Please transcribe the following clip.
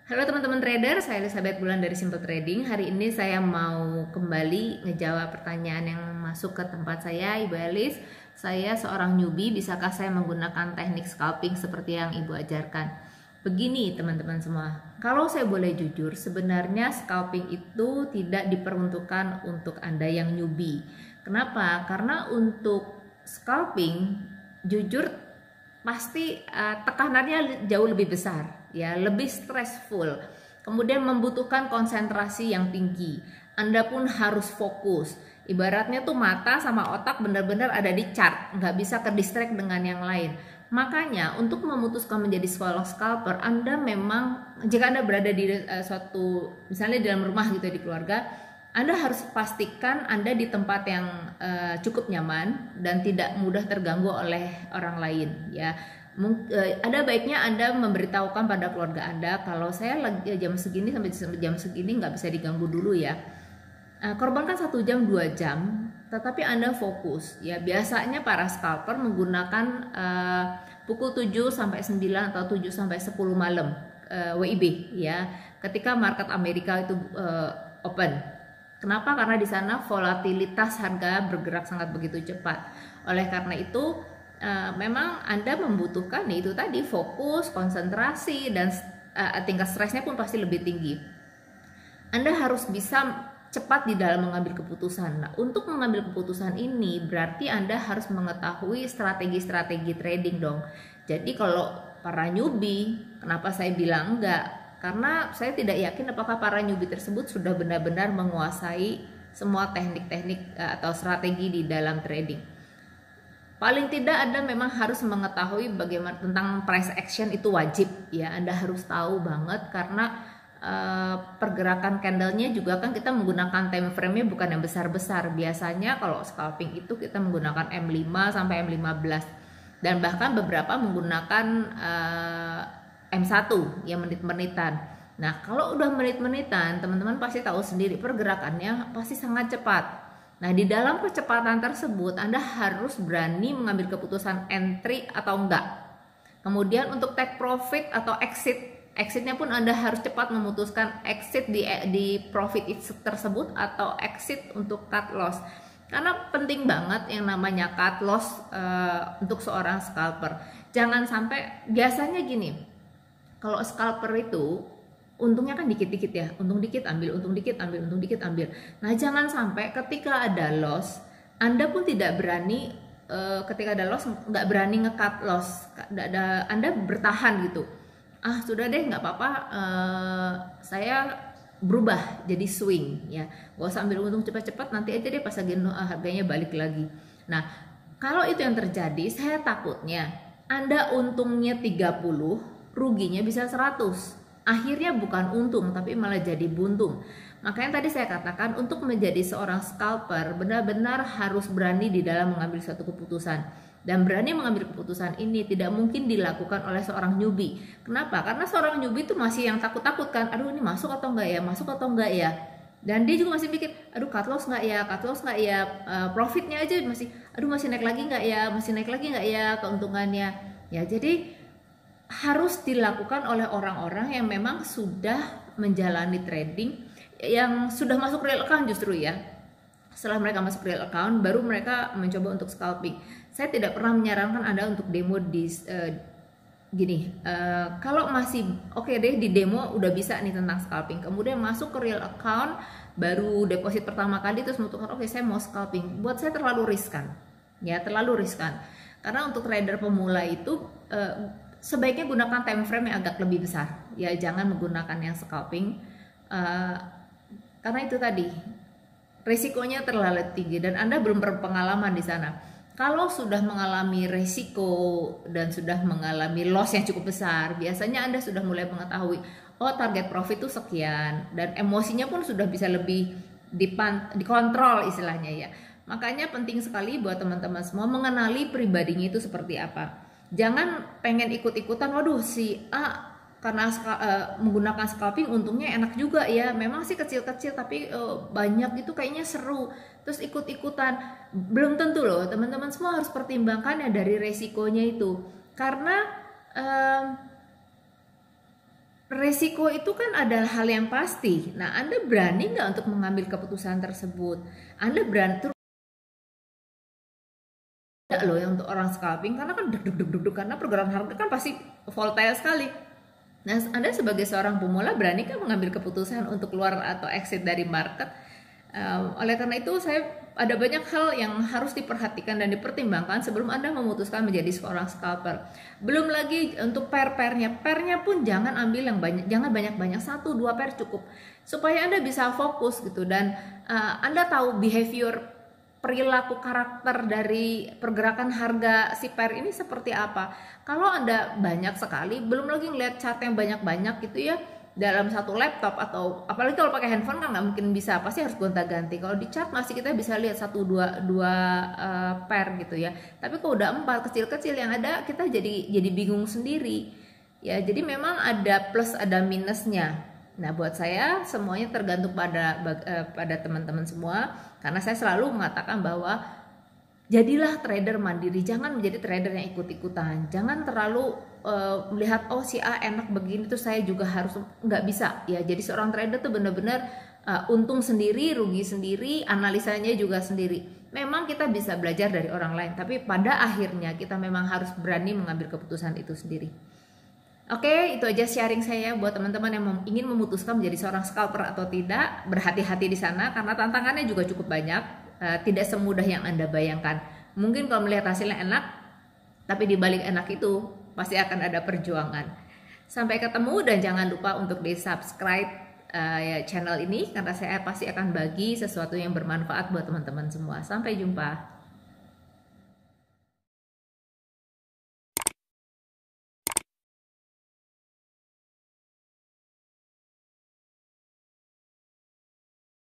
Halo teman-teman trader, saya Elizabeth Bulan dari Simple Trading. Hari ini saya mau kembali ngejawab pertanyaan yang masuk ke tempat saya, Ibu Elis. Saya seorang newbie, bisakah saya menggunakan teknik scalping seperti yang Ibu ajarkan? Begini teman-teman semua, kalau saya boleh jujur, sebenarnya scalping itu tidak diperuntukkan untuk Anda yang newbie. Kenapa? Karena untuk scalping, jujur pasti tekanannya jauh lebih besar, ya, lebih stressful. Kemudian membutuhkan konsentrasi yang tinggi. Anda pun harus fokus. Ibaratnya tuh mata sama otak benar-benar ada di chart, nggak bisa ke distract dengan yang lain. Makanya untuk memutuskan menjadi seorang scalper, Anda memang jika Anda berada di suatu misalnya di dalam rumah gitu di keluarga, Anda harus pastikan Anda di tempat yang cukup nyaman dan tidak mudah terganggu oleh orang lain, ya. Ada baiknya Anda memberitahukan pada keluarga Anda kalau saya lagi jam segini sampai jam segini nggak bisa diganggu dulu ya. Korbankan 1 jam 2 jam, tetapi Anda fokus, ya. Biasanya para scalper menggunakan pukul 7 sampai 9 atau 7 sampai 10 malam WIB, ya, ketika market Amerika itu open. Kenapa? Karena di sana volatilitas harga bergerak sangat begitu cepat. Oleh karena itu memang Anda membutuhkan itu tadi fokus, konsentrasi, dan tingkat stresnya pun pasti lebih tinggi. Anda harus bisa cepat di dalam mengambil keputusan. Nah, untuk mengambil keputusan ini berarti Anda harus mengetahui strategi-strategi trading dong. Jadi kalau para newbie, kenapa saya bilang enggak? Karena saya tidak yakin apakah para newbie tersebut sudah benar-benar menguasai semua teknik-teknik atau strategi di dalam trading. Paling tidak Anda memang harus mengetahui bagaimana tentang price action, itu wajib, ya. Anda harus tahu banget karena pergerakan candlenya juga kan kita menggunakan time frame-nya bukan yang besar-besar. Biasanya kalau scalping itu kita menggunakan M5 sampai M15 dan bahkan beberapa menggunakan M1 yang menit-menitan. Nah, kalau udah menit-menitan, teman-teman pasti tahu sendiri pergerakannya pasti sangat cepat. Nah, di dalam kecepatan tersebut Anda harus berani mengambil keputusan entry atau enggak. Kemudian untuk take profit atau exitnya pun Anda harus cepat memutuskan exit di profit tersebut atau exit untuk cut loss. Karena penting banget yang namanya cut loss untuk seorang scalper. Jangan sampai, biasanya gini, kalau scalper itu untungnya kan dikit-dikit ya, untung dikit ambil, untung dikit ambil, untung dikit ambil. Nah, jangan sampai ketika ada loss Anda pun tidak berani, ketika ada loss nggak berani nge-cut loss, Anda bertahan gitu. Sudah deh, nggak apa-apa, saya berubah jadi swing, ya, gak usah ambil untung cepat-cepat, nanti aja deh pas harganya balik lagi. Nah, kalau itu yang terjadi, saya takutnya Anda untungnya 30, ruginya bisa 100. Akhirnya bukan untung tapi malah jadi buntung. Makanya tadi saya katakan untuk menjadi seorang scalper benar-benar harus berani di dalam mengambil suatu keputusan. Dan berani mengambil keputusan ini tidak mungkin dilakukan oleh seorang newbie. Kenapa? Karena seorang newbie itu masih yang takut-takut kan. Aduh, ini masuk atau enggak ya? Masuk atau enggak ya? Dan dia juga masih pikir, aduh, cut loss nggak ya? Cut loss nggak ya? Profitnya aja masih, aduh, masih naik lagi nggak ya? Masih naik lagi nggak ya keuntungannya? Ya, jadi harus dilakukan oleh orang-orang yang memang sudah menjalani trading, yang sudah masuk real account justru, ya. Setelah mereka masuk real account, baru mereka mencoba untuk scalping. Saya tidak pernah menyarankan Anda untuk demo di gini. Kalau masih oke deh di demo udah bisa nih tentang scalping, kemudian masuk ke real account, baru deposit pertama kali terus memutuskan oke, saya mau scalping. Buat saya terlalu riskan, ya, terlalu riskan. Karena untuk trader pemula itu sebaiknya gunakan time frame yang agak lebih besar, ya. Jangan menggunakan yang scalping karena itu tadi risikonya terlalu tinggi dan Anda belum berpengalaman di sana. Kalau sudah mengalami risiko dan sudah mengalami loss yang cukup besar, biasanya Anda sudah mulai mengetahui, oh, target profit itu sekian, dan emosinya pun sudah bisa lebih dikontrol istilahnya, ya. Makanya penting sekali buat teman-teman semua mengenali pribadinya itu seperti apa. Jangan pengen ikut-ikutan, waduh, si A karena menggunakan scalping untungnya enak juga ya, memang sih kecil-kecil tapi banyak itu kayaknya seru, terus ikut-ikutan. Belum tentu loh, teman-teman semua harus pertimbangkan ya dari resikonya itu. Karena resiko itu kan adalah hal yang pasti. Nah, Anda berani nggak untuk mengambil keputusan tersebut? Anda berani tidak loh yang untuk orang scalping, karena kan deg karena pergerakan harga kan pasti volatile sekali. Nah, Anda sebagai seorang pemula berani kan mengambil keputusan untuk keluar atau exit dari market? Oleh karena itu ada banyak hal yang harus diperhatikan dan dipertimbangkan sebelum Anda memutuskan menjadi seorang scalper. Belum lagi untuk pairnya pun jangan ambil yang banyak, jangan banyak-banyak, 1-2 pair cukup supaya Anda bisa fokus gitu, dan Anda tahu behavior, perilaku, karakter dari pergerakan harga si pair ini seperti apa. Kalau Anda banyak sekali, belum lagi ngeliat chart yang banyak-banyak gitu ya, dalam satu laptop, atau apalagi kalau pakai handphone kan nggak mungkin bisa, pasti harus gonta-ganti. Kalau di chart masih kita bisa lihat 1-2 pair gitu ya, tapi kalau udah 4 kecil-kecil yang ada, kita jadi bingung sendiri ya. Jadi memang ada plus ada minusnya. Nah, buat saya semuanya tergantung pada teman-teman semua, karena saya selalu mengatakan bahwa jadilah trader mandiri, jangan menjadi trader yang ikut-ikutan. Jangan terlalu melihat si A enak begini tuh saya juga harus, nggak bisa ya. Jadi seorang trader tuh benar-benar untung sendiri, rugi sendiri, analisanya juga sendiri. Memang kita bisa belajar dari orang lain, tapi pada akhirnya kita memang harus berani mengambil keputusan itu sendiri. Oke, itu aja sharing saya buat teman-teman yang ingin memutuskan menjadi seorang scalper atau tidak. Berhati-hati di sana karena tantangannya juga cukup banyak, tidak semudah yang Anda bayangkan. Mungkin kalau melihat hasilnya enak, tapi di balik enak itu pasti akan ada perjuangan. Sampai ketemu, dan jangan lupa untuk di-subscribe channel ini karena saya pasti akan bagi sesuatu yang bermanfaat buat teman-teman semua. Sampai jumpa.